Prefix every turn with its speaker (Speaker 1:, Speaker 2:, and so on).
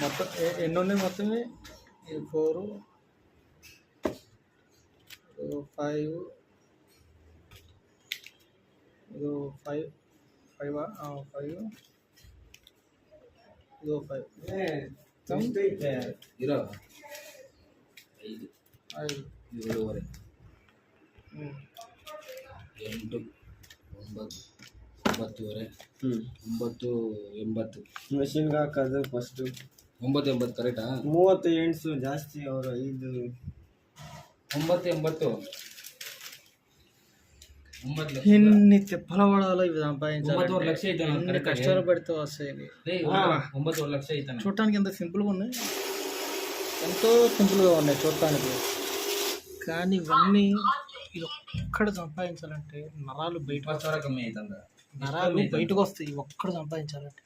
Speaker 1: మొత్తం ఎన్ని ఉన్నాయి మొత్తం? 4 5 ఇది 5 5 5 ಇದು 5
Speaker 2: ಇರೋ
Speaker 1: 5
Speaker 2: 7 8 9 9 9
Speaker 3: ಮೆಷಿನ್ಗೆ ಹಾಕೋದು ಫಸ್ಟು
Speaker 2: 9 ಕರೆಕ್ಟಾ?
Speaker 3: 30 ಎಂಡ್ಸು ಜಾಸ್ತಿ ಅವರು 5
Speaker 2: 9
Speaker 1: ఎన్ని తిప్పల పడాలో ఇవి సంపాదించాలి.
Speaker 2: 9 లక్ష
Speaker 1: ఎన్ని కష్టాలు పడితే వస్తాయి.
Speaker 2: 9 లక్ష అవుతాను.
Speaker 1: చూడటానికి ఎంత సింపుల్గా ఉన్నాయి, ఎంతో సింపుల్గా ఉన్నాయి చూడటానికి. కానీ ఇవన్నీ ఇది ఒక్కడ సంపాదించాలంటే నరాలు బయట
Speaker 2: కమ్మి అవుతుందా?
Speaker 1: నరాలు బయటకు వస్తాయి. ఒక్కడ సంపాదించాలంటే